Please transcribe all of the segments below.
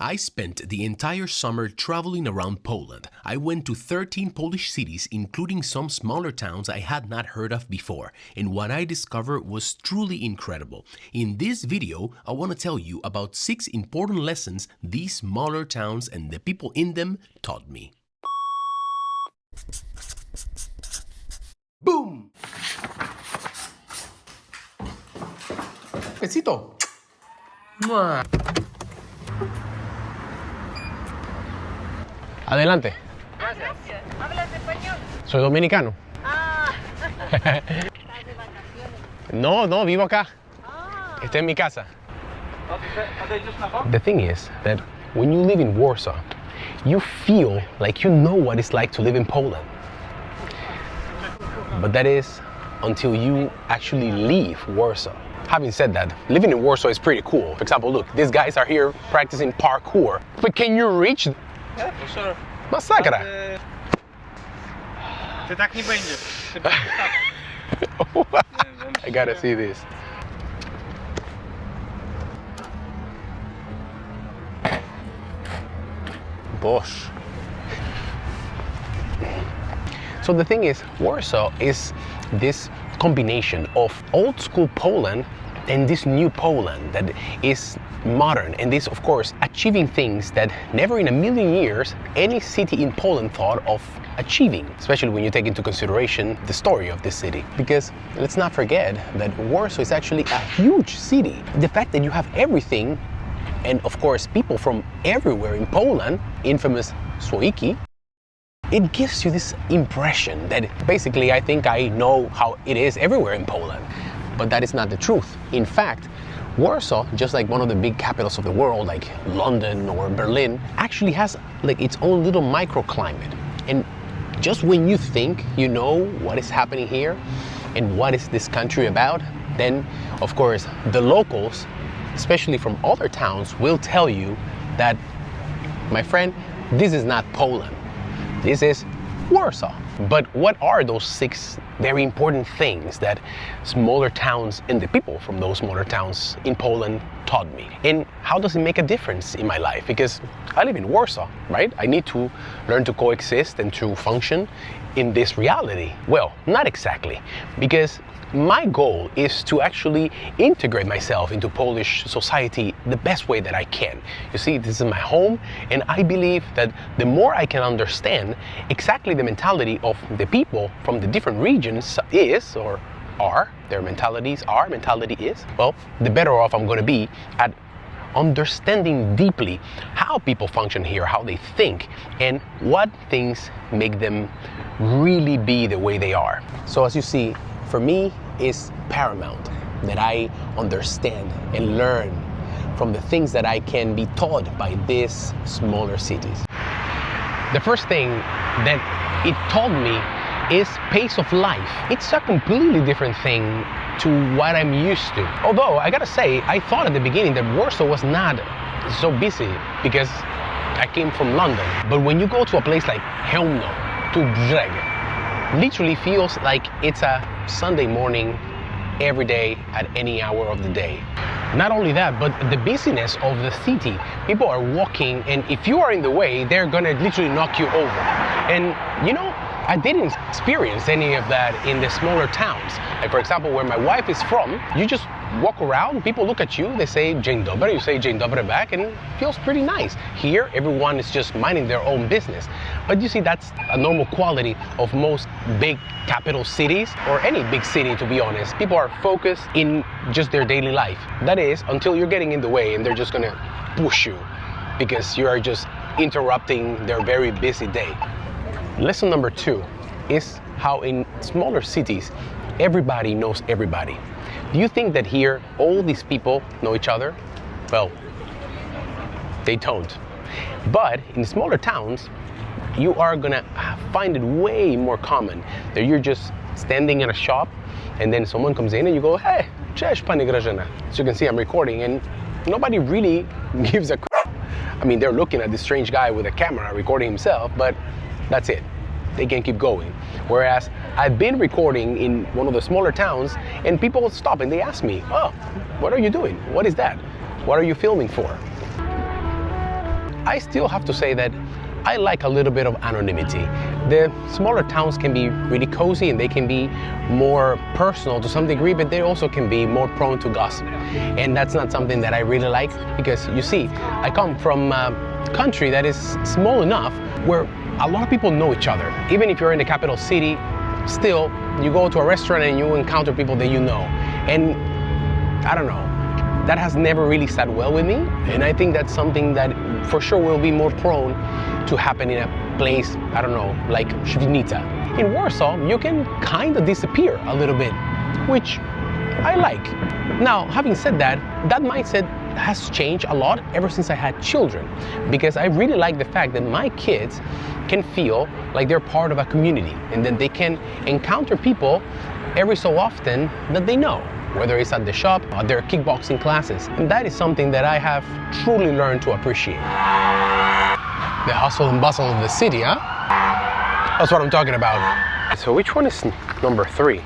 I spent the entire summer traveling around Poland. I went to 13 Polish cities, including some smaller towns I had not heard of before, and what I discovered was truly incredible. In this video, I want to tell you about 6 important lessons these smaller towns and the people in them taught me. Boom! Besito. Mua. Adelante. Gracias. ¿Hablas español? Soy dominicano. Ah. ¿Estás de vacaciones? No, vivo acá. Ah. Estoy en mi casa. The thing is that when you live in Warsaw, you feel like you know what it's like to live in Poland. But that is until you actually leave Warsaw. Having said that, living in Warsaw is pretty cool. For example, look, these guys are here practicing parkour. But can you reach? Ja, for sure. Masakra. Ty tak nie będzie. I gotta see this. Bosh. So the thing is, Warsaw is this combination of old school Poland and this new Poland that is modern, and this, of course, achieving things that never in a million years any city in Poland thought of achieving, especially when you take into consideration the story of this city. Because let's not forget that Warsaw is actually a huge city. The fact that you have everything, and of course people from everywhere in Poland, infamous Słoiki, it gives you this impression that basically I think I know how it is everywhere in Poland. But that is not the truth. In fact, Warsaw, just like one of the big capitals of the world, like London or Berlin, actually has like its own little microclimate. And just when you think you know what is happening here and what is this country about, then of course the locals, especially from other towns, will tell you that, my friend, this is not Poland. This is Warsaw. But what are those 6 very important things that smaller towns and the people from those smaller towns in Poland taught me? And how does it make a difference in my life? Because I live in Warsaw, right? I need to learn to coexist and to function in this reality. Well, not exactly, because my goal is to actually integrate myself into Polish society the best way that I can. You see, this is my home, and I believe that the more I can understand exactly the mentality of the people from the different regions is, or are, their mentalities are, mentality is, well, the better off I'm going to be at understanding deeply how people function here, how they think, and what things make them really be the way they are. So as you see, for me, is paramount that I understand and learn from the things that I can be taught by these smaller cities. The first thing that it taught me is pace of life. It's a completely different thing to what I'm used to. Although I gotta say, I thought at the beginning that Warsaw was not so busy because I came from London. But when you go to a place like Chełmno, Kołobrzeg, literally feels like it's a Sunday morning every day at any hour of the day. Not only that, but the busyness of the city. People are walking, and if you are in the way, they're gonna literally knock you over. And you know, I didn't experience any of that in the smaller towns. Like for example, where my wife is from, you just walk around, people look at you, they say dzień dobry, you say dzień dobry back, and it feels pretty nice. Here, everyone is just minding their own business. But you see, that's a normal quality of most big capital cities, or any big city, to be honest. People are focused in just their daily life. That is, until you're getting in the way and they're just gonna push you because you are just interrupting their very busy day. Lesson number 2 is how in smaller cities, everybody knows everybody. Do you think that here all these people know each other? Well, they don't. But in smaller towns, you are gonna find it way more common that you're just standing in a shop and then someone comes in and you go, hey, cześć pani Grażyna. So you can see I'm recording and nobody really gives a crap. I mean, they're looking at this strange guy with a camera recording himself, but that's it. They can keep going. Whereas I've been recording in one of the smaller towns and people stop and they ask me, oh, what are you doing? What is that? What are you filming for? I still have to say that I like a little bit of anonymity. The smaller towns can be really cozy and they can be more personal to some degree, but they also can be more prone to gossip. And that's not something that I really like, because you see, I come from a country that is small enough where a lot of people know each other. Even if you're in the capital city, still, you go to a restaurant and you encounter people that you know. And I don't know, that has never really sat well with me. And I think that's something that for sure will be more prone to happen in a place, I don't know, like Świdnica. In Warsaw, you can kind of disappear a little bit, which I like. Now, having said that, that mindset has changed a lot ever since I had children, because I really like the fact that my kids can feel like they're part of a community and that they can encounter people every so often that they know, whether it's at the shop or their kickboxing classes. And that is something that I have truly learned to appreciate. The hustle and bustle of the city, huh? That's what I'm talking about. So which one is number 3?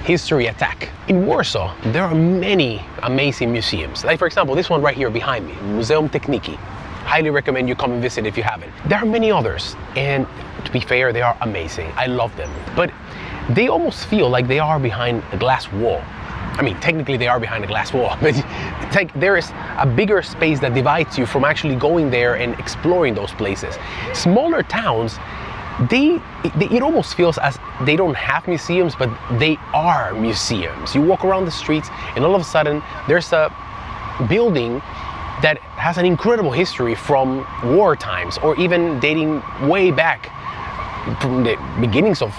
History attack. In Warsaw, there are many amazing museums. Like for example, this one right here behind me, Muzeum Techniki. Highly recommend you come and visit if you haven't. There are many others, and to be fair, they are amazing. I love them. But they almost feel like they are behind a glass wall. I mean, technically they are behind a glass wall, but it's like there is a bigger space that divides you from actually going there and exploring those places. Smaller towns, it almost feels as they don't have museums, but they are museums. You walk around the streets and all of a sudden there's a building that has an incredible history from war times, or even dating way back from the beginnings of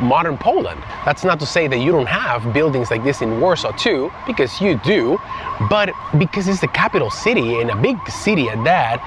modern Poland. That's not to say that you don't have buildings like this in Warsaw too, because you do, but because it's the capital city and a big city at that,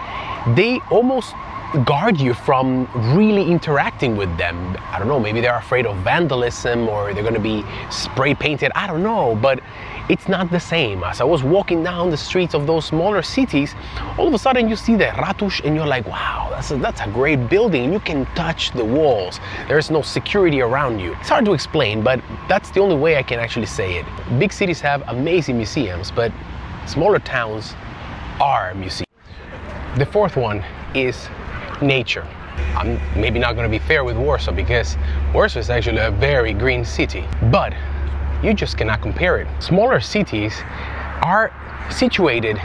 they almost guard you from really interacting with them. I don't know, maybe they're afraid of vandalism or they're gonna be spray painted, I don't know, but it's not the same. As I was walking down the streets of those smaller cities, all of a sudden you see the Ratusz and you're like, wow, that's a great building, and you can touch the walls. There's no security around you. It's hard to explain, but that's the only way I can actually say it. Big cities have amazing museums, but smaller towns are museums. The 4th one is nature. I'm maybe not going to be fair with Warsaw, because Warsaw is actually a very green city, but you just cannot compare it. Smaller cities are situated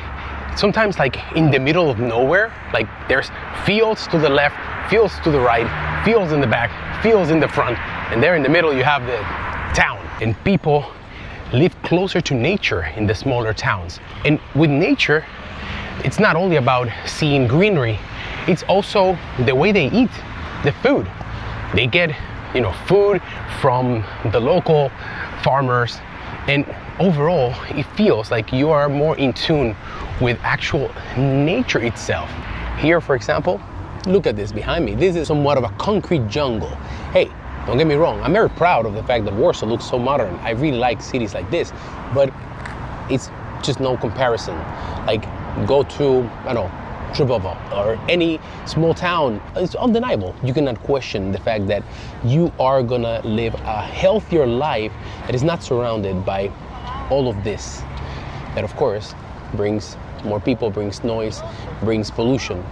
sometimes like in the middle of nowhere. Like there's fields to the left, fields to the right, fields in the back, fields in the front, and there in the middle you have the town. And people live closer to nature in the smaller towns. And with nature, it's not only about seeing greenery, it's also the way they eat, the food. They get, food from the local farmers, and overall it feels like you are more in tune with actual nature itself. Here, for example, look at this behind me. This is somewhat of a concrete jungle. Hey, don't get me wrong, I'm very proud of the fact that Warsaw looks so modern. I really like cities like this, but it's just no comparison. Like, go to, I don't know, Trevovo or any small town, it's undeniable. You cannot question the fact that you are gonna live a healthier life that is not surrounded by all of this. That of course brings more people, brings noise, brings pollution.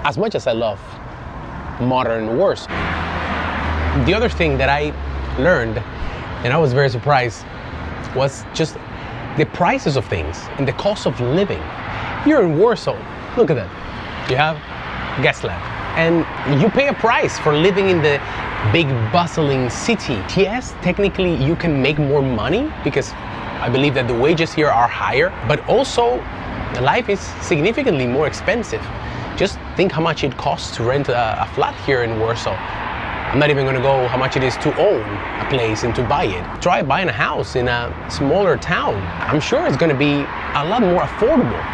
As much as I love modern Warsaw. The other thing that I learned, and I was very surprised, was just the prices of things and the cost of living. Here in Warsaw, look at that. You have gas lamp, and you pay a price for living in the big bustling city. Yes, technically you can make more money because I believe that the wages here are higher, but also life is significantly more expensive. Just think how much it costs to rent a flat here in Warsaw. I'm not even gonna go how much it is to own a place and to buy it. Try buying a house in a smaller town. I'm sure it's gonna be a lot more affordable.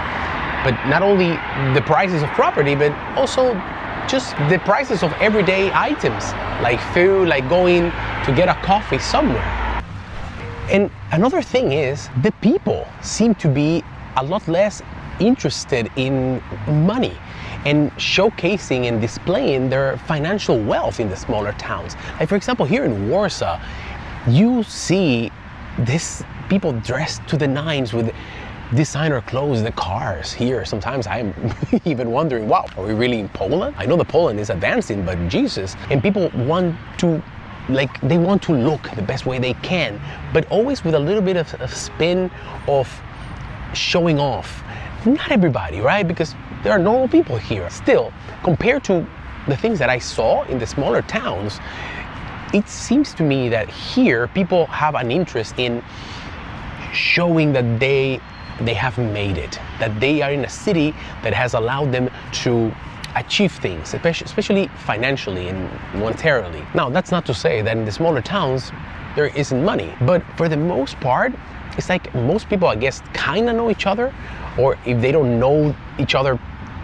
But not only the prices of property, but also just the prices of everyday items, like food, like going to get a coffee somewhere. And another thing is, the people seem to be a lot less interested in money and showcasing and displaying their financial wealth in the smaller towns. Like for example, here in Warsaw, you see this people dressed to the nines with designer clothes, the cars here. Sometimes I'm even wondering, wow, are we really in Poland? I know that Poland is advancing, but Jesus. And people want to, like, they want to look the best way they can, but always with a little bit of a spin of showing off. Not everybody, right? Because there are normal people here. Still, compared to the things that I saw in the smaller towns, it seems to me that here people have an interest in showing that they have made it, that they are in a city that has allowed them to achieve things, especially financially and monetarily. Now, that's not to say that in the smaller towns there isn't money, but for the most part, it's like most people, I guess, kind of know each other, or if they don't know each other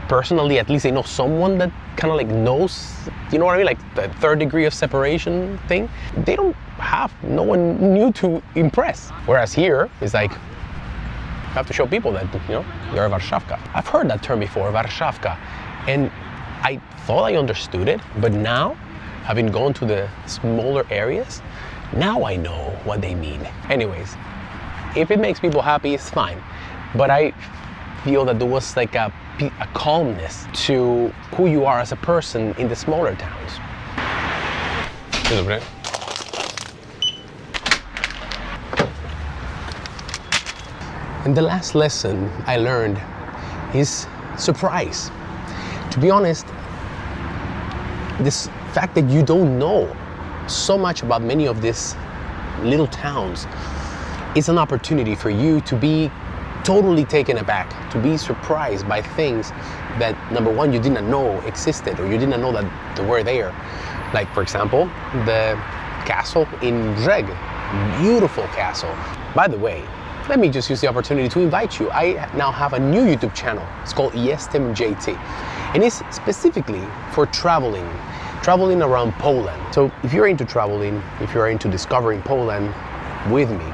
personally, at least they know someone that kind of like knows, you know what I mean, like the third degree of separation thing. They don't have no one new to impress. Whereas here, it's like, you have to show people that, you know, you're a Warszawka. I've heard that term before, Warszawka, and I thought I understood it, but now, having gone to the smaller areas, now I know what they mean. Anyways, if it makes people happy, it's fine. But I feel that there was like a calmness to who you are as a person in the smaller towns. And the last lesson I learned is surprise. To be honest, this fact that you don't know so much about many of these little towns is an opportunity for you to be totally taken aback, to be surprised by things that, number one, you didn't know existed, or you didn't know that they were there. Like, for example, the castle in Brzeg, beautiful castle. By the way, let me just use the opportunity to invite you. I now have a new YouTube channel. It's called Jestem JT, and it's specifically for traveling around Poland. So if you're into traveling, if you're into discovering Poland with me,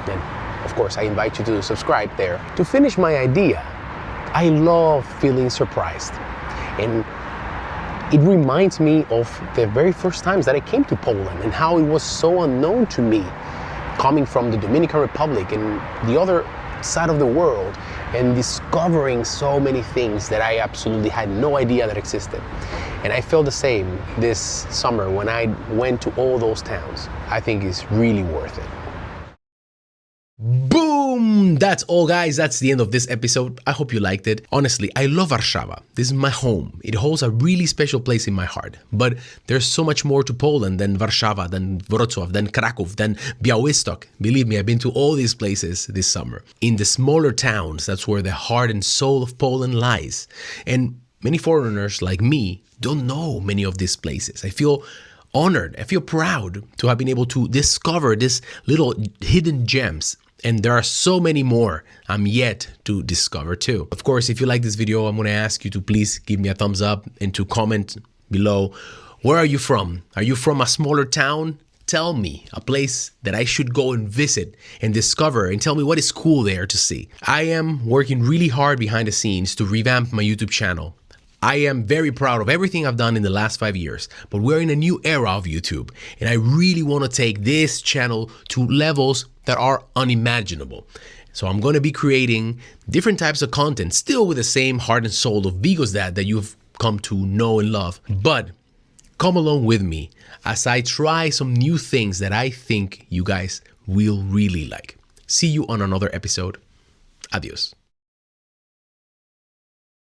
then of course I invite you to subscribe there. To finish my idea, I love feeling surprised, and it reminds me of the very first times that I came to Poland and how it was so unknown to me, coming from the Dominican Republic and the other side of the world, and discovering so many things that I absolutely had no idea that existed. And I felt the same this summer when I went to all those towns. I think it's really worth it. Boom! That's all, guys. That's the end of this episode. I hope you liked it. Honestly, I love Warsaw. This is my home. It holds a really special place in my heart. But there's so much more to Poland than Warsaw, than Wrocław, than Kraków, than Białystok. Believe me, I've been to all these places this summer. In the smaller towns, that's where the heart and soul of Poland lies. And many foreigners like me don't know many of these places. I feel honored. I feel proud to have been able to discover these little hidden gems. And there are so many more I'm yet to discover too. Of course, if you like this video, I'm going to ask you to please give me a thumbs up and to comment below. Where are you from? Are you from a smaller town? Tell me a place that I should go and visit and discover, and tell me what is cool there to see. I am working really hard behind the scenes to revamp my YouTube channel. I am very proud of everything I've done in the last 5 years, but we're in a new era of YouTube, and I really want to take this channel to levels that are unimaginable. So I'm going to be creating different types of content, still with the same heart and soul of Viggo's Dad that you've come to know and love. But come along with me as I try some new things that I think you guys will really like. See you on another episode. Adios.